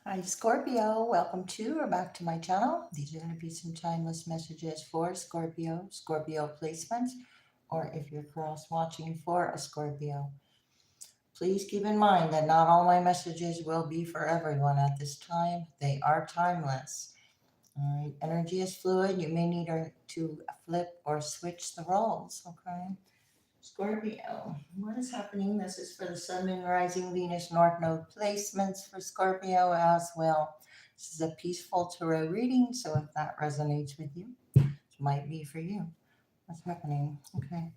Hi Scorpio, welcome to or back to my channel. These are going to be some timeless messages for Scorpio placements, or if you're cross watching for a Scorpio. Please keep in mind that not all my messages will be for everyone at this time. They are timeless. All right, energy is fluid. You may need to flip or switch the roles, okay? Scorpio, what is happening? This is for the Sun, Moon, Rising, Venus, North Node placements for Scorpio as well. This is a peaceful tarot reading, so if that resonates with you, it might be for you. What's happening? Okay.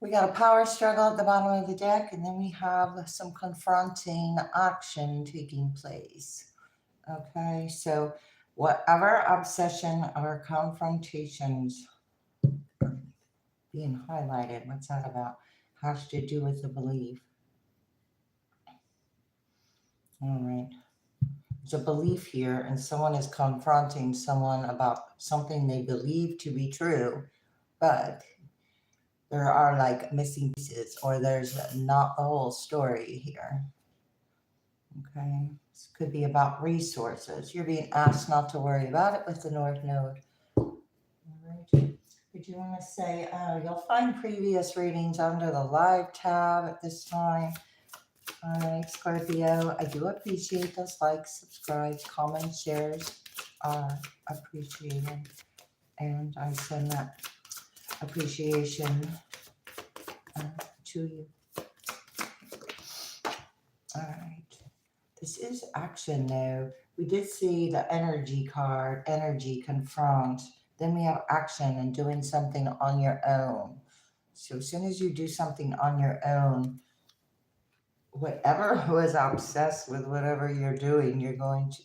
We got a power struggle at the bottom of the deck, and then we have some confronting action taking place. Okay, so whatever obsession or confrontations being highlighted, what's that about? Has to do with the belief. All right. There's a belief here, and someone is confronting someone about something they believe to be true, but there are like missing pieces, or there's not the whole story here. Okay. This could be about resources. You're being asked not to worry about it with the North Node. All right. Did you want to say, you'll find previous readings under the live tab at this time. All right, Scorpio, I do appreciate those likes, subscribes, comments, shares are appreciated. And I send that appreciation to you. All right. This is action though. We did see the energy card, energy confront. Then we have action and doing something on your own. So as soon as you do something on your own, whatever was obsessed with whatever you're doing,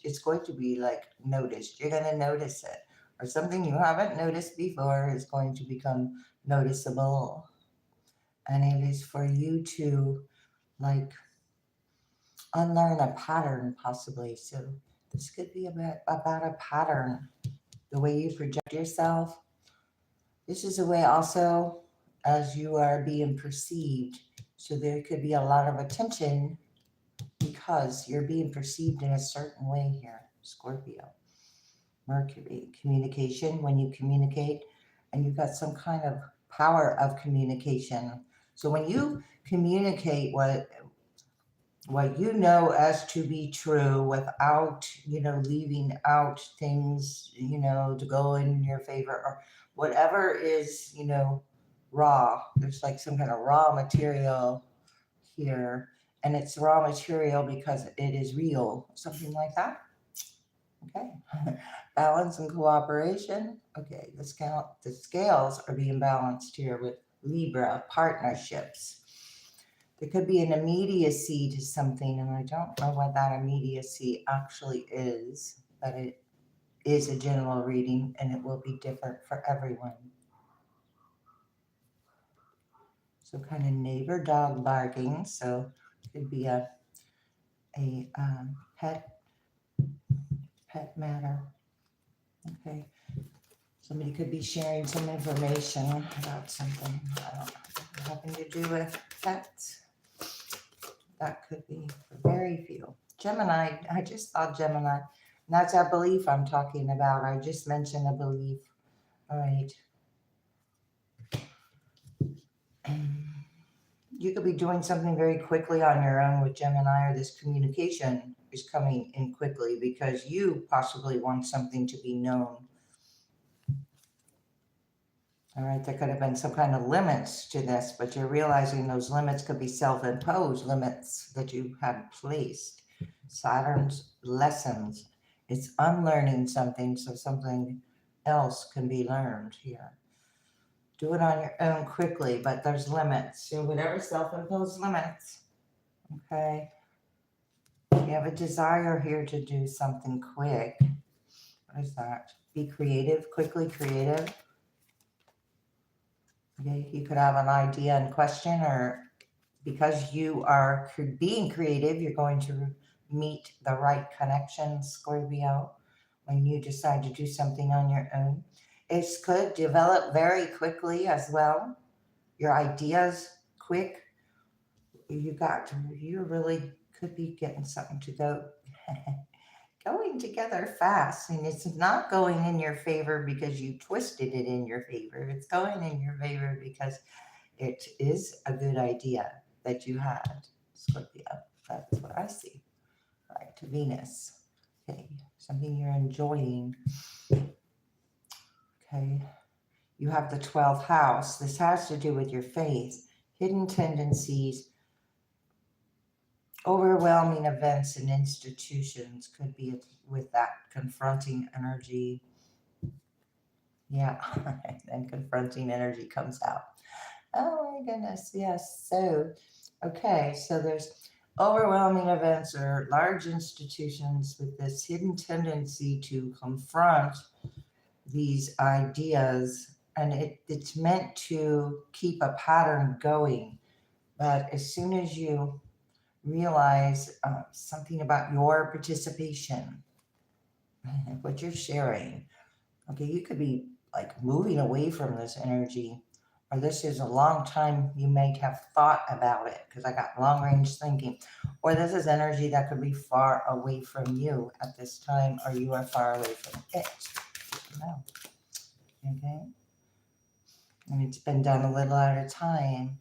it's going to be like noticed. You're going to notice it. Or something you haven't noticed before is going to become noticeable. And it is for you to like unlearn a pattern possibly. So this could be about a pattern, the way you project yourself. This is a way also as you are being perceived. So there could be a lot of attention because you're being perceived in a certain way here, Scorpio. Mercury, communication, when you communicate, and you've got some kind of power of communication. So when you communicate what you know as to be true without, leaving out things, to go in your favor or whatever is, raw. There's like some kind of raw material here, and it's raw material because it is real, something like that. Okay. Balance and cooperation. Okay, the scales are being balanced here with Libra partnerships. There could be an immediacy to something, and I don't know what that immediacy actually is, but it is a general reading and it will be different for everyone. So kind of neighbor dog barking. So it could be a pet matter. Okay. Somebody could be sharing some information about something having to do with pets. That could be for very few. Gemini, I just thought Gemini. And that's that belief I'm talking about. I just mentioned a belief. All right. You could be doing something very quickly on your own with Gemini, or this communication is coming in quickly because you possibly want something to be known. All right, there could have been some kind of limits to this, but you're realizing those limits could be self-imposed limits that you had placed. Saturn's lessons. It's unlearning something so something else can be learned here. Do it on your own quickly, but there's limits. So whatever self-imposed limits, okay? You have a desire here to do something quick. What is that? Be creative, quickly creative. Okay, you could have an idea and question, or because you are being creative, you're going to meet the right connections, Scorpio, when you decide to do something on your own. It could develop very quickly as well. Your ideas quick. You really could be getting something to go. going together fast, and it's not going in your favor because you twisted it in your favor. It's going in your favor because it is a good idea that you had, Scorpio. That's what I see. Right, to Venus. Okay, something you're enjoying. Okay, you have the 12th house. This has to do with your faith, hidden tendencies, overwhelming events and institutions could be with that confronting energy. Yeah, and confronting energy comes out. Oh my goodness, yes. So, okay, so there's overwhelming events or large institutions with this hidden tendency to confront these ideas, and it's meant to keep a pattern going. But as soon as you realize something about your participation, what you're sharing, okay, you could be like moving away from this energy, or this is a long time you may have thought about it because I got long range thinking, or this is energy that could be far away from you at this time, or you are far away from it. No. Okay, and it's been done a little at a time.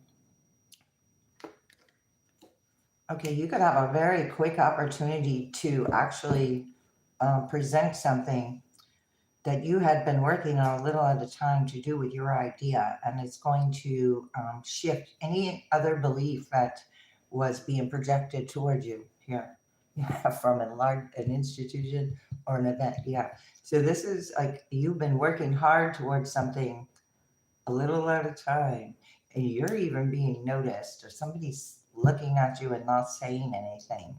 Okay, you could have a very quick opportunity to actually present something that you had been working on a little at a time to do with your idea, and it's going to shift any other belief that was being projected toward you here. Yeah, from an institution or an event. Yeah. So this is like you've been working hard towards something a little at a time, and you're even being noticed, or somebody's looking at you and not saying anything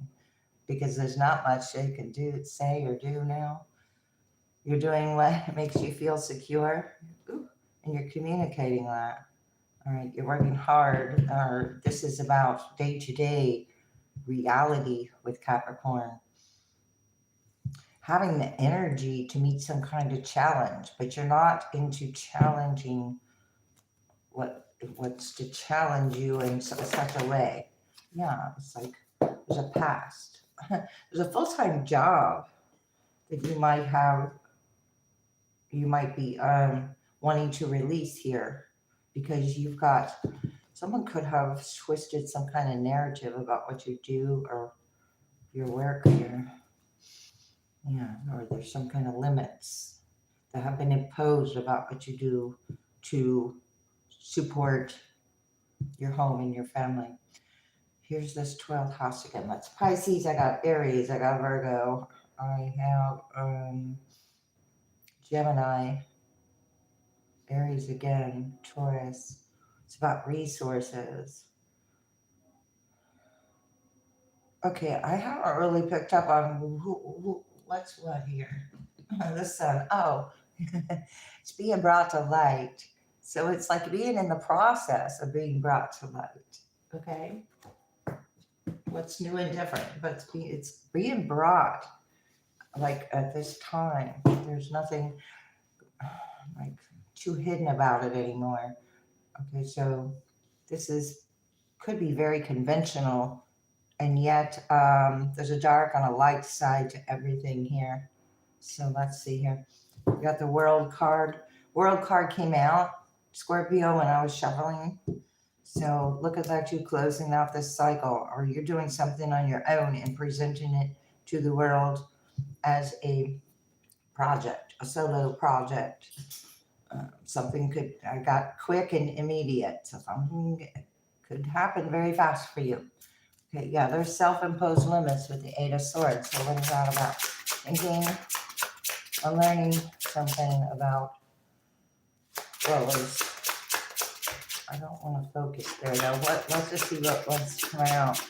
because there's not much they can do, say, or do now. You're doing what makes you feel secure. Ooh, and you're communicating that. All right, you're working hard. Or this is about day to day reality with Capricorn. Having the energy to meet some kind of challenge, but you're not into challenging what's to challenge you in such a way. Yeah, it's like there's a past. There's a full time job that you might be wanting to release here because you've got someone could have twisted some kind of narrative about what you do or your work here. Yeah, or there's some kind of limits that have been imposed about what you do to support your home and your family. Here's this 12th house again. That's Pisces. I got Aries. I got Virgo. I have Gemini, Aries again, Taurus. It's about resources. Okay, I haven't really picked up on what's what here. The sun. Oh, it's being brought to light. So it's like being in the process of being brought to light. Okay, what's new and different, but it's being brought like at this time. There's nothing like too hidden about it anymore. Okay, so this is could be very conventional, and yet there's a dark on a light side to everything here. So let's see here. We got the World card. World card came out, Scorpio, when I was shuffling. So look at that, you closing out this cycle, or you're doing something on your own and presenting it to the world as a project, a solo project. Something could, I got quick and immediate. So something could happen very fast for you. Okay, yeah, there's self-imposed limits with the Eight of Swords. So what is that about? Thinking or learning something about, well, I don't want to focus there though. Let's just see what's coming out.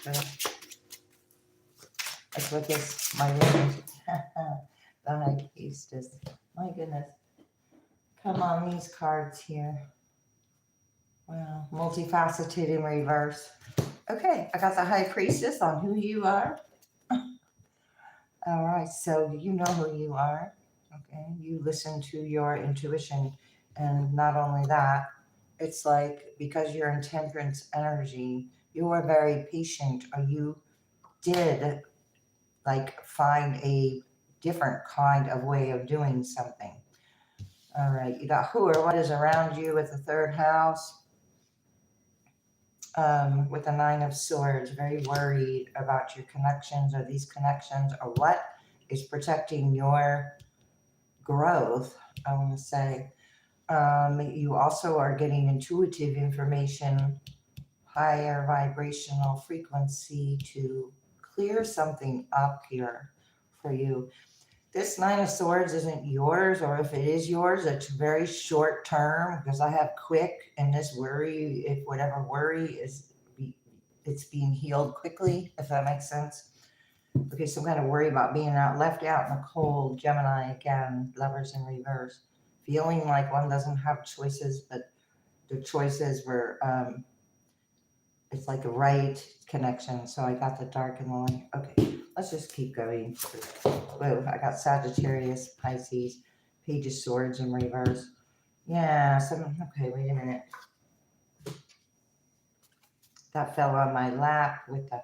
Let's look at my reading. The High Priestess. My goodness. Come on, these cards here. Wow, multifaceted in reverse. Okay, I got the High Priestess on who you are. All right, so you know who you are. Okay, you listen to your intuition, and not only that, it's like because you're in temperance energy, you are very patient, or you did like find a different kind of way of doing something. All right, you got who or what is around you with the third house. With the Nine of Swords, very worried about your connections or these connections or what is protecting your growth, I want to say. You also are getting intuitive information, higher vibrational frequency to clear something up here for you. This Nine of Swords isn't yours, or if it is yours, it's very short term because I have quick, and this worry, if whatever worry is, it's being healed quickly, if that makes sense. Okay, some kind of worry about being left out in the cold. Gemini again, Lovers in reverse, feeling like one doesn't have choices, but the choices were it's like a right connection. So I got the dark and the light. Okay, let's just keep going. Whoa, I got Sagittarius, Pisces, Page of Swords in reverse. Yeah, okay, wait a minute. That fell on my lap with the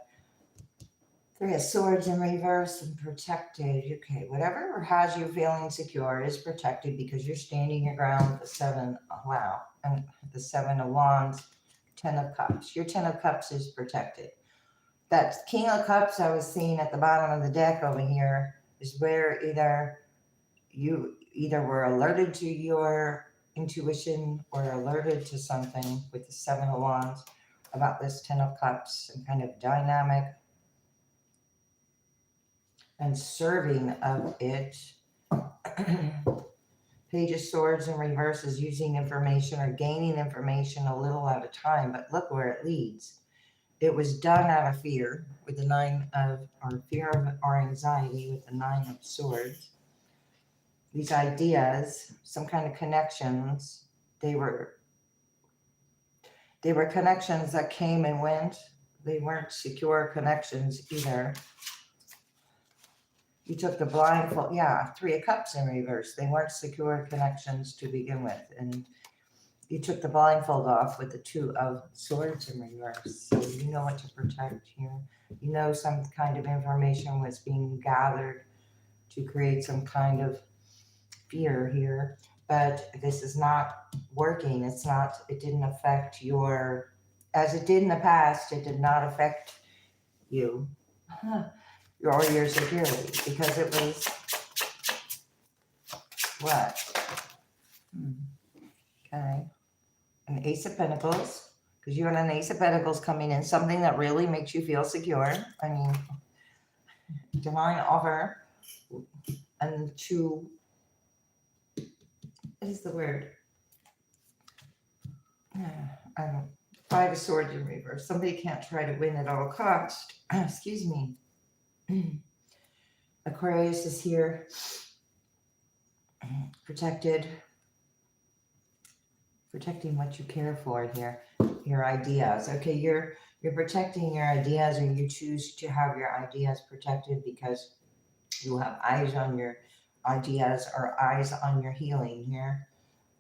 Three of Swords in reverse and protected. Okay, whatever has you feeling secure is protected because you're standing your ground with the seven. Oh, wow. And the Seven of Wands, Ten of Cups. Your Ten of Cups is protected. That King of Cups I was seeing at the bottom of the deck over here is where you either were alerted to your intuition or alerted to something with the Seven of Wands about this Ten of Cups and kind of dynamic and serving of it. Page of Swords in reverse is using information or gaining information a little at a time, but look where it leads. It was done out of fear with the fear of or anxiety with the Nine of Swords. These ideas, some kind of connections, they were connections that came and went. They weren't secure connections either. You took the blindfold, yeah, Three of Cups in reverse. They weren't secure connections to begin with. And you took the blindfold off with the Two of Swords in reverse. So you know what to protect here. You know some kind of information was being gathered to create some kind of fear here. But this is not working. It didn't affect as it did in the past, it did not affect you. Or your security, because it was what? Okay. An Ace of Pentacles, because you had an Ace of Pentacles coming in, something that really makes you feel secure. I mean, divine offer, and what is the word? I don't. Five of Swords in reverse. Somebody can't try to win at all cost. Excuse me. Aquarius is here, protecting what you care for here, your ideas. Okay, you're protecting your ideas, or you choose to have your ideas protected because you have eyes on your ideas or eyes on your healing here,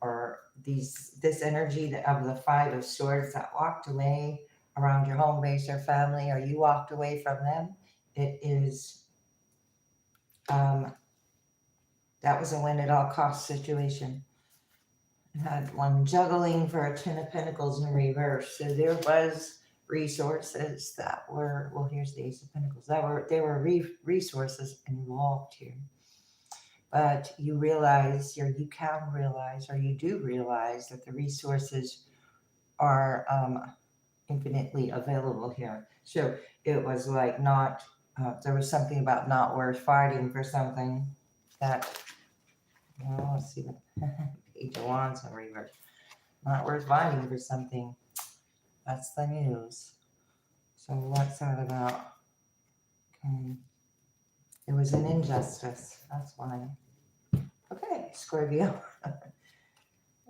or this energy of the Five of Swords that walked away around your home base or family, or you walked away from them. It is that was a win at all cost situation. Had one juggling for a Ten of Pentacles in reverse. So there was resources that were, well, here's the Ace of Pentacles. There were resources involved here. But you realize, or you can realize, or you do realize that the resources are infinitely available here. So it was like not, there was something about not worth fighting for something that, well, let's see, Page of Wands in reverse. Not worth fighting for something. That's the news. So what's that about? Okay. It was an injustice. That's why. Okay, Scorpio.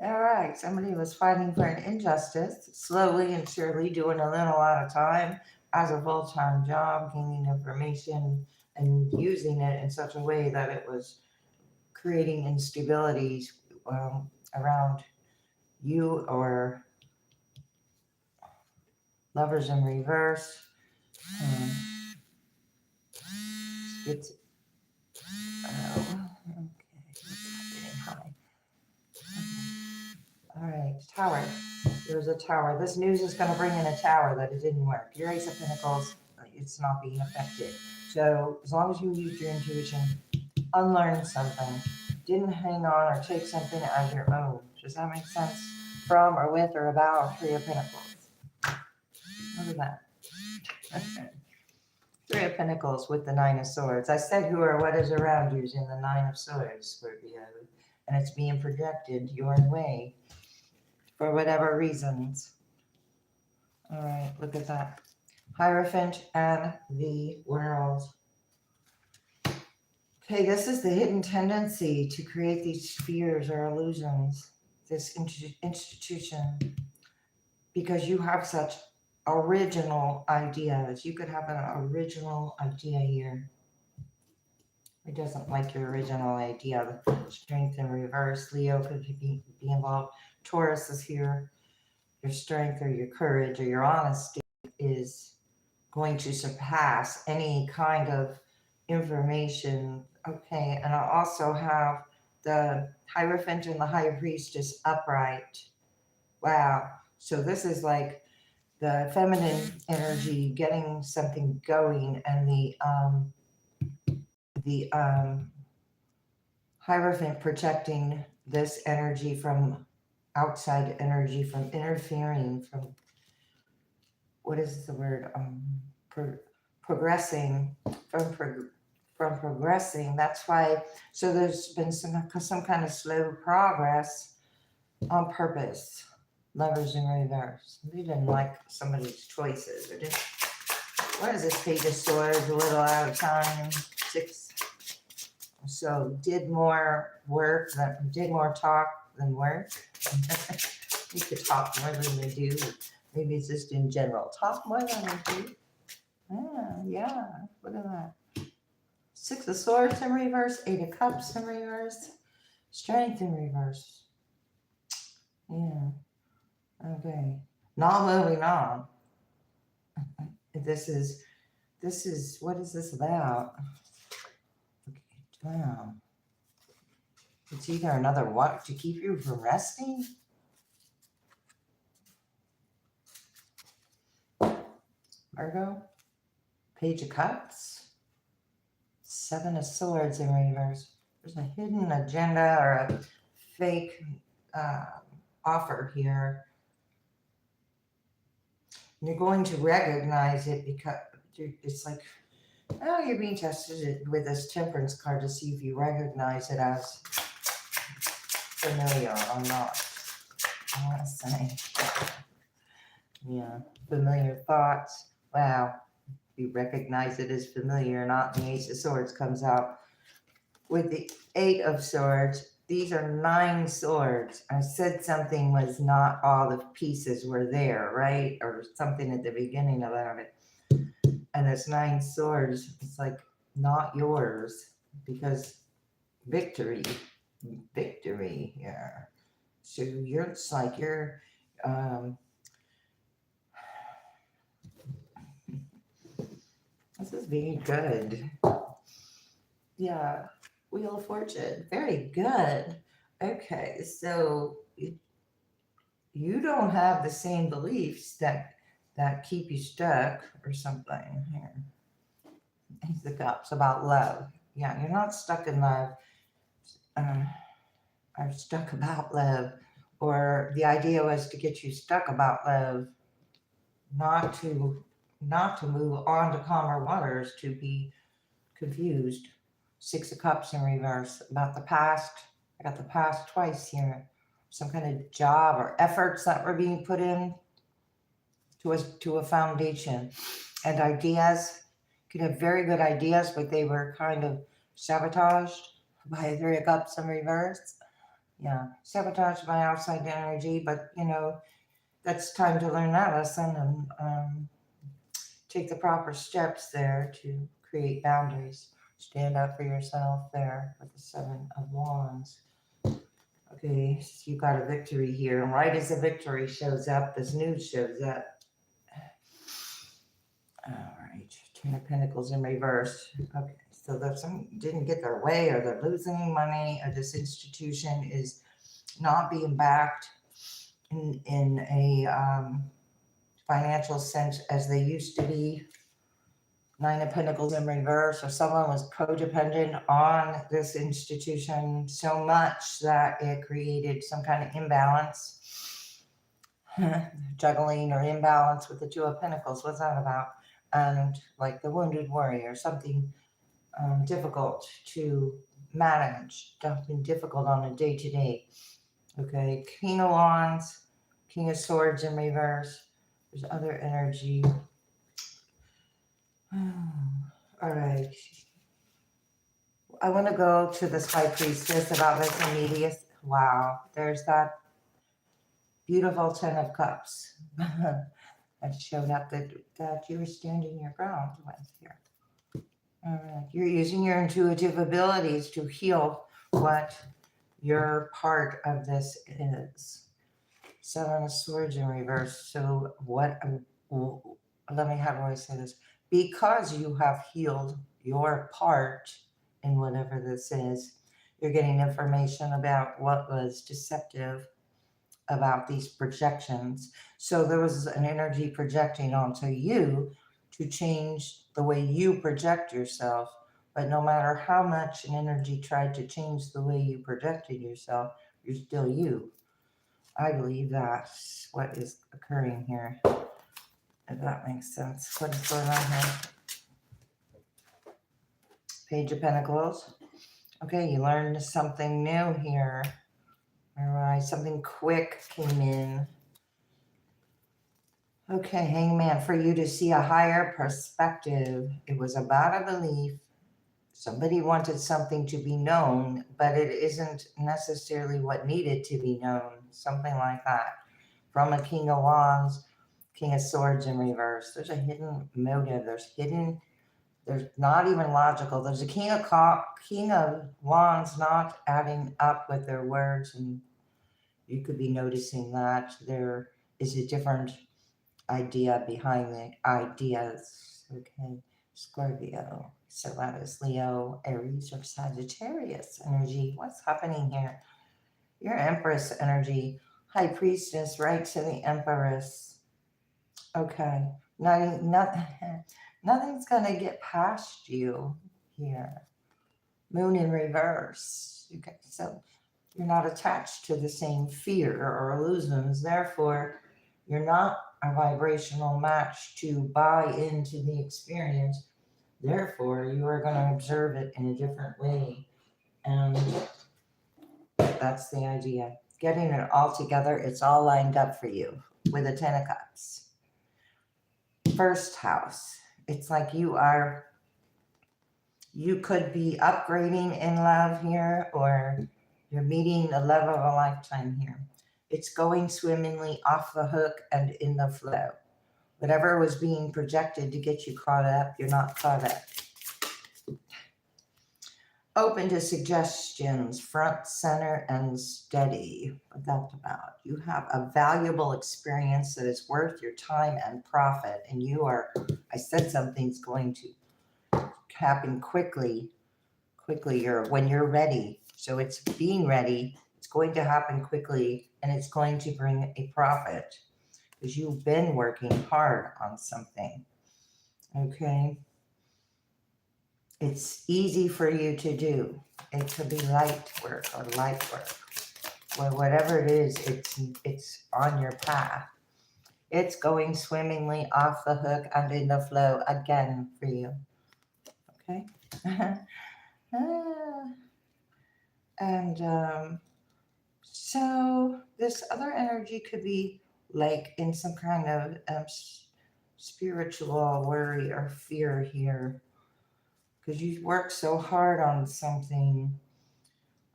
All right. Somebody was fighting for an injustice, slowly and surely doing a little at a time as a full-time job, gaining information and using it in such a way that it was creating instabilities around you, or Lovers in reverse. It's There's a tower. This news is going to bring in a tower that it didn't work. Your Ace of Pentacles, it's not being affected. So as long as you use your intuition, unlearn something, didn't hang on or take something as your own. Does that make sense? From or with or about Three of Pentacles. Look at that. Three of Pentacles with the Nine of Swords. I said who or what is around you is in the Nine of Swords, Scorpio. And it's being projected your way for whatever reasons. All right, look at that. Hierophant and the World. Okay, this is the hidden tendency to create these fears or illusions, this institution, because you have such original ideas. You could have an original idea here. It doesn't like your original idea. Strength in reverse. Leo could be involved. Taurus is here. Your strength or your courage or your honesty is going to surpass any kind of information. Okay, and I also have the Hierophant and the High Priestess upright. Wow. So this is like the feminine energy getting something going, and the Hierophant protecting this energy from outside energy, from interfering, from what is the word? Progressing, from progressing. That's why. So there's been some kind of slow progress on purpose. Lovers in reverse. We didn't like somebody's choices. What is this? Page of Swords, a little out of time. 6. So did more talk than work. We could talk more than we do. Maybe it's just in general. Talk more than we do. Yeah. Look at that. 6 of Swords in reverse. 8 of Cups in reverse. Strength in reverse. Yeah. Okay. Now moving on. This is, what is this about? Okay. Wow. It's either another what to keep you from resting. Virgo. Page of Cups. 7 of Swords in reverse. There's a hidden agenda or a fake offer here. You're going to recognize it because it's like, oh, you're being tested with this Temperance card to see if you recognize it as familiar or not. I want to say, yeah, familiar thoughts. Wow, you recognize it as familiar or not. The Ace of Swords comes out with the 8 of Swords. These are 9 swords. I said something was not all the pieces were there, right? Or something at the beginning about it. And it's 9 swords. It's like not yours because victory here. So it's like you're this is very good. Yeah. Wheel of Fortune. Very good. Okay, so you don't have the same beliefs that keep you stuck or something here. Ace of Cups about love. Yeah, you're not stuck in love. Or stuck about love. Or the idea was to get you stuck about love, not to move on to calmer waters, to be confused. 6 of Cups in reverse. About the past. I got the past twice here. Some kind of job or efforts that were being put in to a foundation. And ideas. You could have very good ideas, but they were kind of sabotaged by 3 of Cups in reverse. Yeah, sabotaged by outside energy. But, that's time to learn that lesson and take the proper steps there to create boundaries. Stand up for yourself there with the 7 of Wands. Okay, so you got a victory here. And right as the victory shows up, this news shows up. All right, 10 of Pentacles in reverse. Okay, so there's some didn't get their way, or they're losing money, or this institution is not being backed. in a financial sense as they used to be. Nine of Pentacles in reverse, or someone was codependent on this institution so much that it created some kind of imbalance, juggling or imbalance with the Two of Pentacles. What's that about? And like the wounded warrior, something difficult to manage, something difficult on a day to day. Okay, King of Wands, King of Swords in reverse. There's other energy. All right. I want to go to this High Priestess about this immediate. Wow, there's that beautiful Ten of Cups that showed up that you were standing your ground with here. All right, you're using your intuitive abilities to heal what your part of this is. Seven of Swords in reverse. So what? How do I say this? Because you have healed your part in whatever this is, you're getting information about what was deceptive about these projections. So there was an energy projecting onto you to change the way you project yourself. But no matter how much an energy tried to change the way you projected yourself, you're still you. I believe that's what is occurring here, if that makes sense. What is going on here? Page of Pentacles. Okay, you learned something new here. All right, something quick came in. Okay, Hangman, for you to see a higher perspective. It was about a belief. Somebody wanted something to be known, but it isn't necessarily what needed to be known. Something like that. From a King of Wands, King of Swords in reverse. There's a hidden motive. There's not even logical. There's a King of Wands not adding up with their words, and you could be noticing that there is a different idea behind the ideas. Okay, Scorpio. So that is Leo, Aries, or Sagittarius energy. What's happening here? Your Empress energy. High Priestess right to the Empress. Okay, nothing's going to get past you here. Moon in reverse. Okay, so you're not attached to the same fear or illusions. Therefore, you're not a vibrational match to buy into the experience. Therefore, you are going to observe it in a different way. And that's the idea. Getting it all together, it's all lined up for you with a Ten of Cups. First house. It's like you could be upgrading in love here, or you're meeting the love of a lifetime here. It's going swimmingly, off the hook and in the flow. Whatever was being projected to get you caught up, you're not caught up. Open to suggestions, front, center, and steady. What that's about. You have a valuable experience that is worth your time and profit, and I said something's going to happen quickly. When you're ready. So it's being ready. It's going to happen quickly, and it's going to bring a profit because you've been working hard on something. Okay. It's easy for you to do. It could be light work or light work. Well, whatever it is, it's on your path. It's going swimmingly, off the hook and in the flow again for you. Okay. And so this other energy could be like in some kind of spiritual worry or fear here, because you work so hard on something.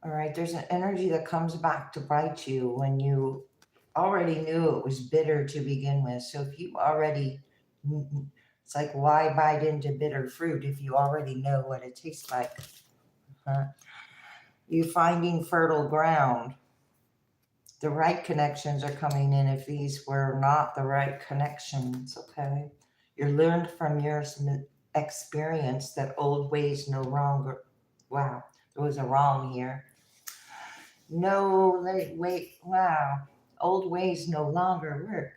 All right, there's an energy that comes back to bite you when you already knew it was bitter to begin with. So if you already, it's like, why bite into bitter fruit if you already know what it tastes like? Huh? You finding fertile ground. The right connections are coming in if these were not the right connections, okay? You learned from your experience that old ways no longer, wow, there was a wrong here. No, wait, wow. Old ways no longer work.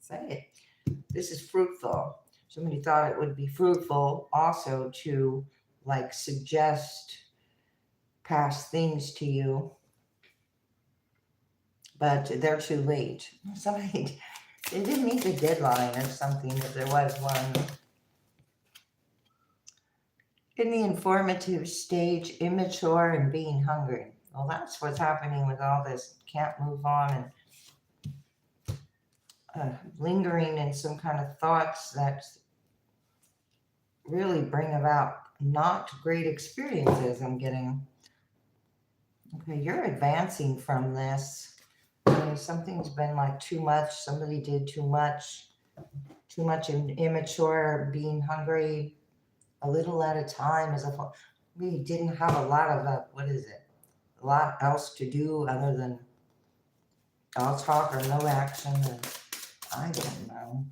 Say it. This is fruitful. Somebody thought it would be fruitful also to like suggest past things to you, but they're too late. Somebody, they didn't meet the deadline or something, if there was one. In the informative stage, immature and being hungry. Well, that's what's happening with all this. Can't move on and lingering in some kind of thoughts that really bring about not great experiences. I'm getting. Okay, you're advancing from this. I mean, something's been like too much. Somebody did too much immature, being hungry, a little at a time. We didn't have a lot of what is it? A lot else to do other than all talk or no action. And I don't know.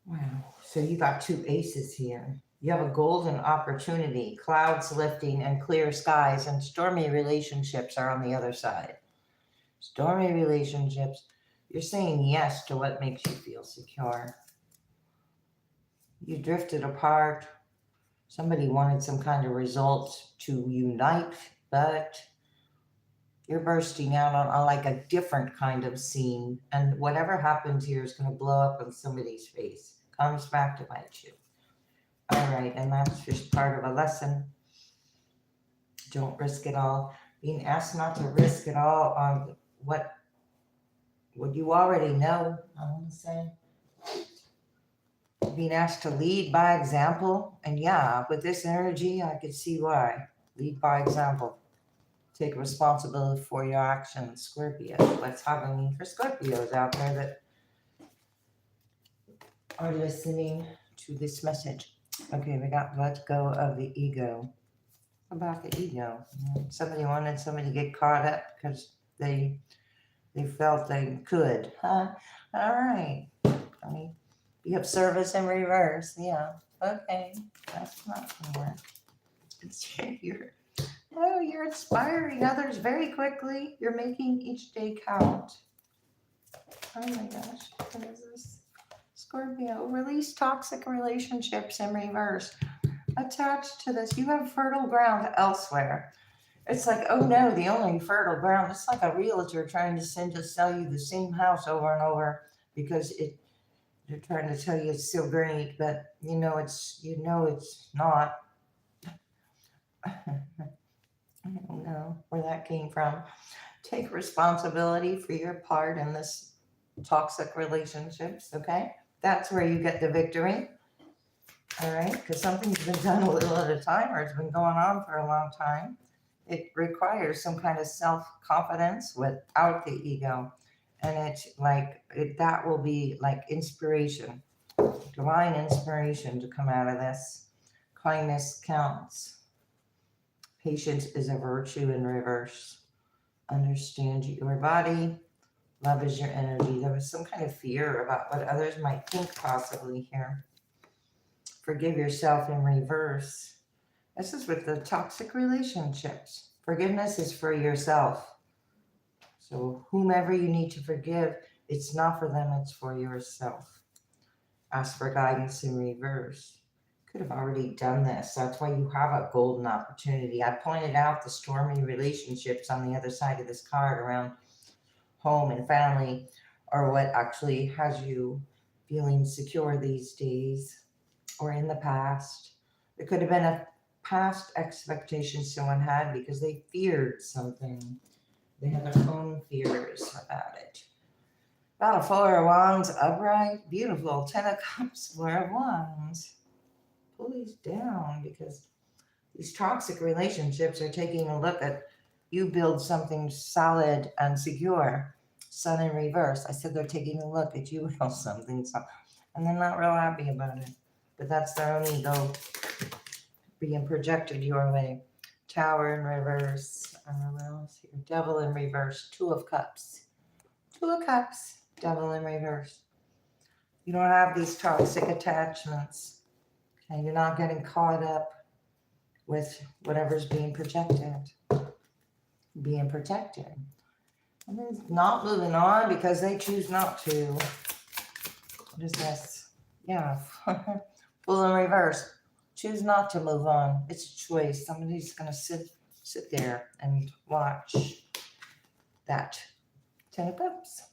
Wow. So you got two aces here. You have a golden opportunity, clouds lifting and clear skies, and stormy relationships are on the other side. Stormy relationships. You're saying yes to what makes you feel secure. You drifted apart. Somebody wanted some kind of results to unite, but you're bursting out on like a different kind of scene. And whatever happens here is going to blow up on somebody's face. Comes back to bite you. All right, and that's just part of a lesson. Don't risk it all. Being asked not to risk it all on what you already know, I want to say. Being asked to lead by example. And yeah, with this energy, I could see why. Lead by example. Take responsibility for your actions, Scorpio. What's happening for Scorpios out there that are listening to this message? Okay, we got let go of the ego. About the ego. Somebody wanted somebody to get caught up because they felt they could. Huh? All right. I mean, be of service in reverse. Yeah. Okay. That's not gonna work. You're inspiring others very quickly. You're making each day count. Oh my gosh. What is this? Scorpio. Release toxic relationships in reverse. Attached to this, you have fertile ground elsewhere. It's like, oh no, the only fertile ground. It's like a realtor trying to sell you the same house over and over because they're trying to tell you it's so great, but it's not. I don't know where that came from. Take responsibility for your part in this toxic relationships, okay? That's where you get the victory. All right, because something's been done a little at a time or it's been going on for a long time. It requires some kind of self-confidence without the ego. And that will be like inspiration, divine inspiration to come out of this. Kindness counts. Patience is a virtue in reverse. Understand your body. Love is your energy. There was some kind of fear about what others might think possibly here. Forgive yourself in reverse. This is with the toxic relationships. Forgiveness is for yourself. So whomever you need to forgive, it's not for them, it's for yourself. Ask for guidance in reverse. Could have already done this. That's why you have a golden opportunity. I pointed out the stormy relationships on the other side of this card around home and family are what actually has you feeling secure these days or in the past. It could have been a past expectation someone had because they feared something. They had their own fears about it. About a Four of Wands upright. Beautiful. Ten of Cups, Four of Wands. Pull these down because these toxic relationships are taking a look at you build something solid and secure. Sun in reverse. I said they're taking a look at you build something solid. And they're not real happy about it. But that's their own ego being projected your way. Tower in reverse. What else here? Devil in reverse. Two of Cups. Two of Cups. Devil in reverse. You don't have these toxic attachments. And you're not getting caught up with whatever's being projected. Being protected. And then not moving on because they choose not to. What is this? Yeah. Full in reverse. Choose not to move on. It's a choice. Somebody's going to sit there and watch that 10 of Cups.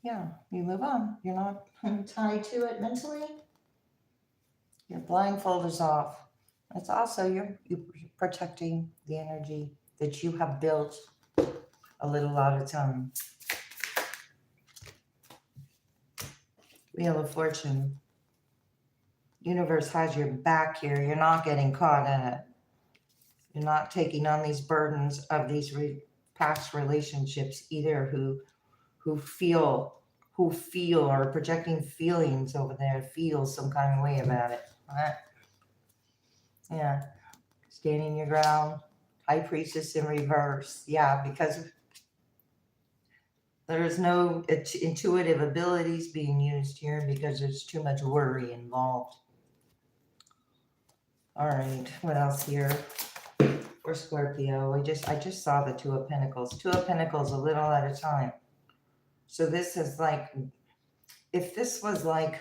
Yeah, you move on. You're not tied to it mentally. Your blindfold is off. It's also you're protecting the energy that you have built a little at a time. Wheel of Fortune. Universe has your back here. You're not getting caught in it. You're not taking on these burdens of these past relationships either who feel or projecting feelings over there, feel some kind of way about it. Right? Yeah. Standing your ground. High Priestess in reverse. Yeah, because there's no intuitive abilities being used here because there's too much worry involved. All right, what else here for Scorpio? I just saw the Two of Pentacles. Two of Pentacles a little at a time. So this is like, if this was like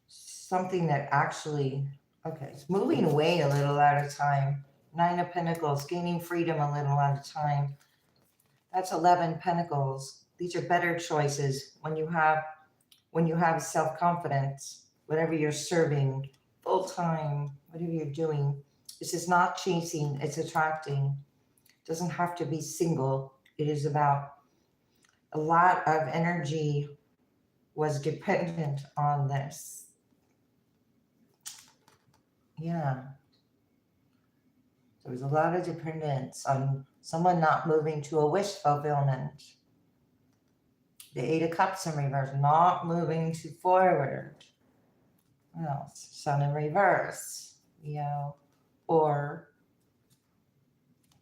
something that actually, okay, it's moving away a little at a time. Nine of Pentacles, gaining freedom a little at a time. That's 11 Pentacles. These are better choices when you have self-confidence, whatever you're serving, full-time, whatever you're doing. This is not chasing, it's attracting. It doesn't have to be single. It is about a lot of energy was dependent on this. Yeah. There was a lot of dependence on someone not moving to a wish fulfillment. The Eight of Cups in reverse, not moving to forward. What else? Sun in reverse, or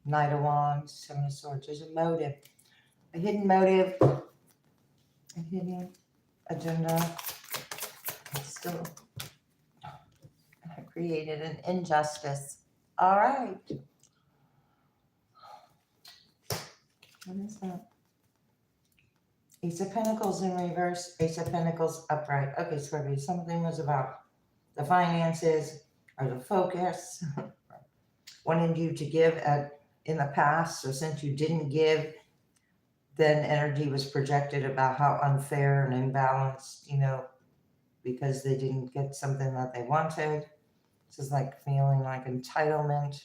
Knight of Wands, Seven of Swords. There's a motive, a hidden motive, a hidden agenda. It's still created an injustice. All right. What is that? Ace of Pentacles in reverse, Ace of Pentacles upright. Okay, Scorpio, something was about the finances or the focus. Wanted you to give in the past. So since you didn't give, then energy was projected about how unfair and imbalanced, because they didn't get something that they wanted. This is like feeling like entitlement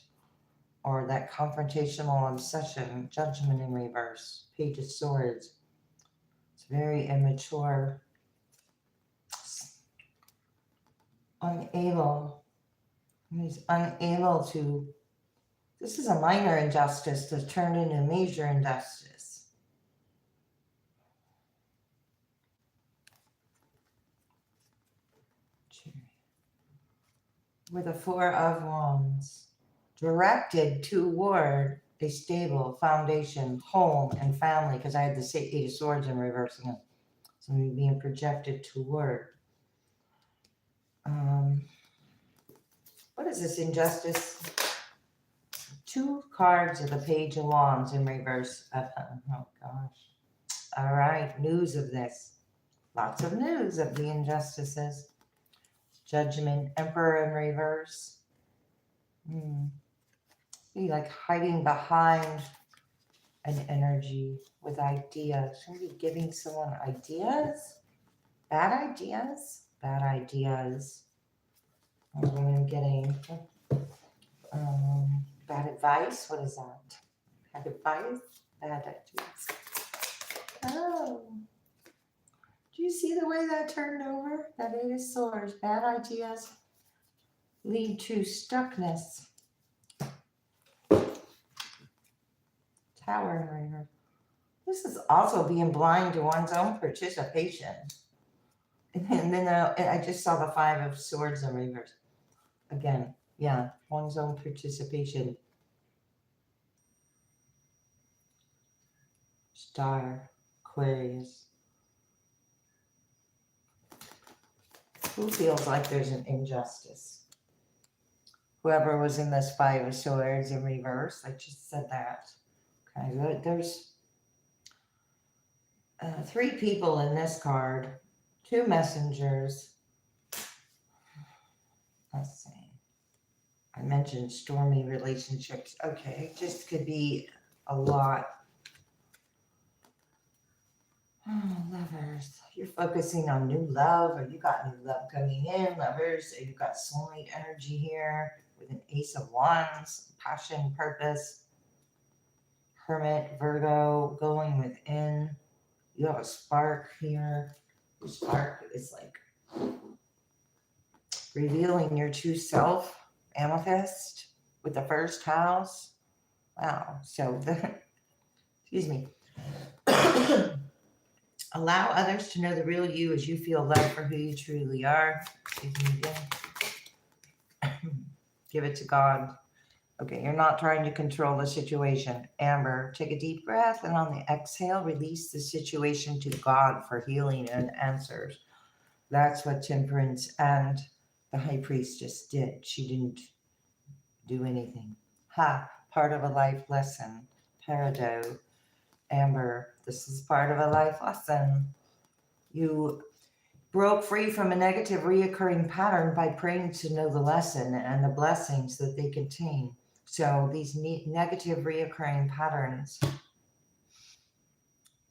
or that confrontational obsession, Judgment in reverse, Page of Swords. It's very immature. He's unable to, this is a minor injustice to turn into a major injustice. With a Four of Wands, directed toward a stable foundation, home and family, because I had the Eight of Swords in reverse again. So being projected toward. What is this injustice? Two cards of the Page of Wands in reverse. Oh gosh. All right, news of this. Lots of news of the injustices. Judgment, Emperor in reverse. Be like hiding behind an energy with ideas. Somebody giving someone ideas? Bad ideas? Bad ideas. I'm getting bad advice. What is that? Bad advice? Bad ideas. Oh. Do you see the way that turned over? That Eight of Swords. Bad ideas lead to stuckness. Tower in reverse. This is also being blind to one's own participation. And then I just saw the Five of Swords in reverse. Again, yeah, one's own participation. Star, Aquarius. Who feels like there's an injustice? Whoever was in this Five of Swords in reverse, I just said that. Okay, there's Three people in this card, two messengers. Let's see. I mentioned stormy relationships. Okay, just could be a lot. Oh, lovers, you're focusing on new love, or you got new love coming in, lovers. You got soulmate energy here with an Ace of Wands, passion, purpose, Hermit, Virgo, going within. You have a spark here. The spark is like revealing your true self, Amethyst, with the first house. Wow. So excuse me. Allow others to know the real you as you feel love for who you truly are. Excuse me again. Give it to God. Okay, you're not trying to control the situation. Amber, take a deep breath and on the exhale, release the situation to God for healing and answers. That's what Temperance and the High Priestess did. She didn't do anything. Ha, part of a life lesson. Peridot, Amber, this is part of a life lesson. You broke free from a negative reoccurring pattern by praying to know the lesson and the blessings that they contain. So these negative reoccurring patterns,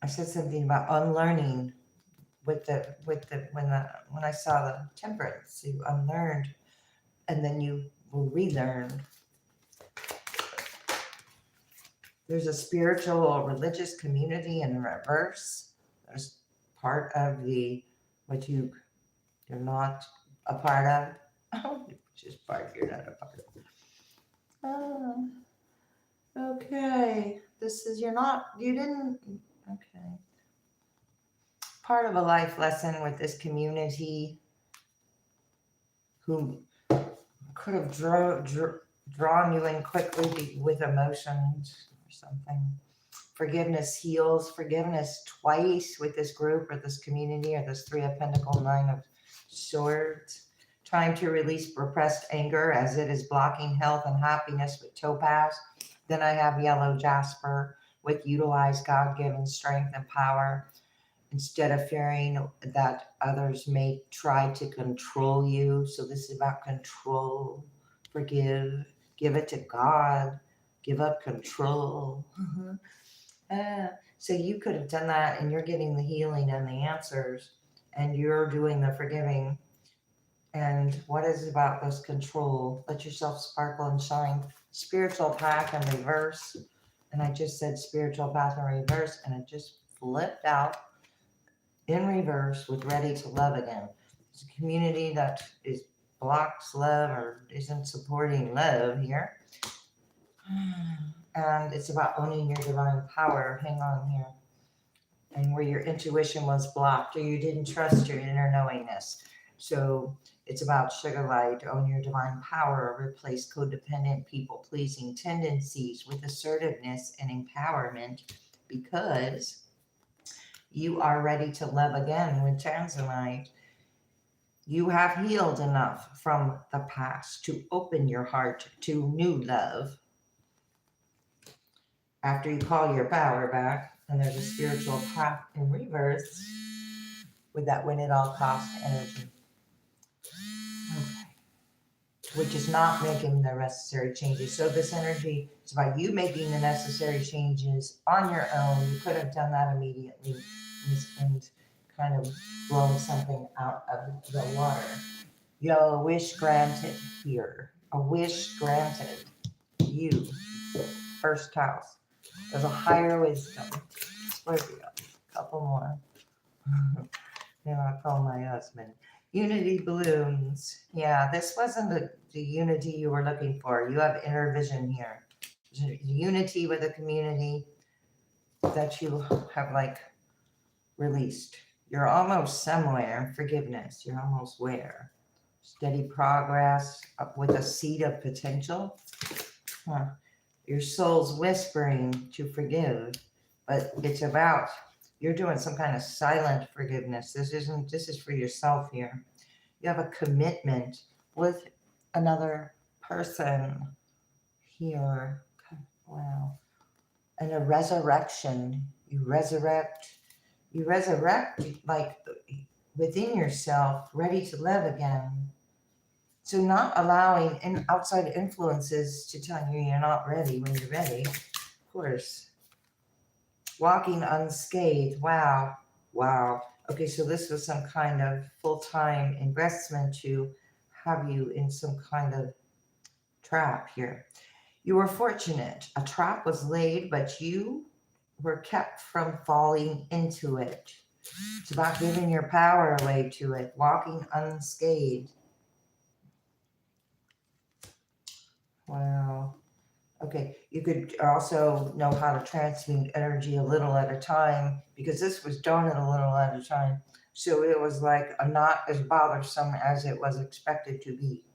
I said something about unlearning when I saw the temperance, you unlearned and then you will relearn. There's a spiritual or religious community in reverse. There's part of the what you're not a part of. Just part you're not a part of. Oh, okay. This is you didn't okay. Part of a life lesson with this community who could have drawn you in quickly with emotions or something. Forgiveness heals. Forgiveness twice with this group or this community or this Three of Pentacles, Nine of Swords. Time to release repressed anger as it is blocking health and happiness with Topaz. Then I have Yellow Jasper with utilize God-given strength and power. Instead of fearing that others may try to control you. So this is about control. Forgive. Give it to God. Give up control. So you could have done that and you're getting the healing and the answers and you're doing the forgiving. And what is about this control? Let yourself sparkle and shine. Spiritual path in reverse. And I just said spiritual path in reverse and it just flipped out in reverse with ready to love again. It's a community that is blocks love or isn't supporting love here. And it's about owning your divine power. Hang on here. And where your intuition was blocked or you didn't trust your inner knowingness. So it's about sugar light, own your divine power, replace codependent people pleasing tendencies with assertiveness and empowerment because you are ready to love again with Tanzanite. You have healed enough from the past to open your heart to new love. After you call your power back, and there's a spiritual path in reverse with that win at all cost energy. Okay. Which is not making the necessary changes. So this energy is about you making the necessary changes on your own. You could have done that immediately and kind of blown something out of the water. A wish granted here. A wish granted. You. First house. There's a higher wisdom. Scorpio. Couple more. Then I'll call my husband. Unity balloons. Yeah, this wasn't the unity you were looking for. You have inner vision here. Unity with a community that you have like released. You're almost somewhere. Forgiveness. You're almost where? Steady progress with a seed of potential. Huh. Your soul's whispering to forgive, but it's about you're doing some kind of silent forgiveness. This is for yourself here. You have a commitment with another person here. Wow. And a resurrection. You resurrect You resurrect, like within yourself, ready to live again. So not allowing outside influences to tell you you're not ready when you're ready. Of course. Walking unscathed. Wow. Wow. Okay, so this was some kind of full-time investment to have you in some kind of trap here. You were fortunate. A trap was laid, but you were kept from falling into it. It's about giving your power away to it, walking unscathed. Wow. Okay, you could also know how to transmute energy a little at a time because this was done a little at a time. So it was like not as bothersome as it was expected to be.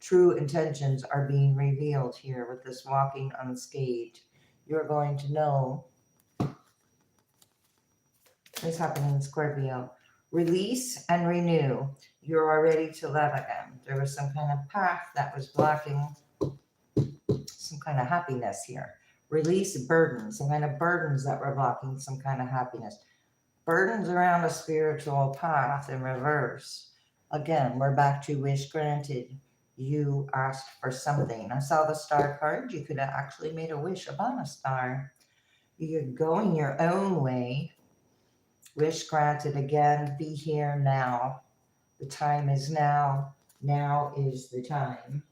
True intentions are being revealed here with this walking unscathed. You're going to know what's happening in Scorpio. Release and renew. You're all ready to love again. There was some kind of path that was blocking some kind of happiness here. Release burdens, some kind of burdens that were blocking some kind of happiness. Burdens around a spiritual path in reverse. Again, we're back to wish granted. You asked for something. I saw the star card. You could have actually made a wish upon a star. You're going your own way. Wish granted again. Be here now. The time is now. Now is the time.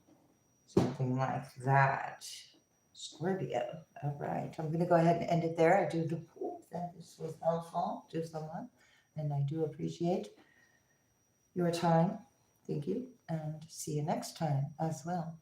Something like that. Scorpio. All right. I'm going to go ahead and end it there. I do hope that this was helpful to someone, and I do appreciate your time. Thank you, and see you next time as well.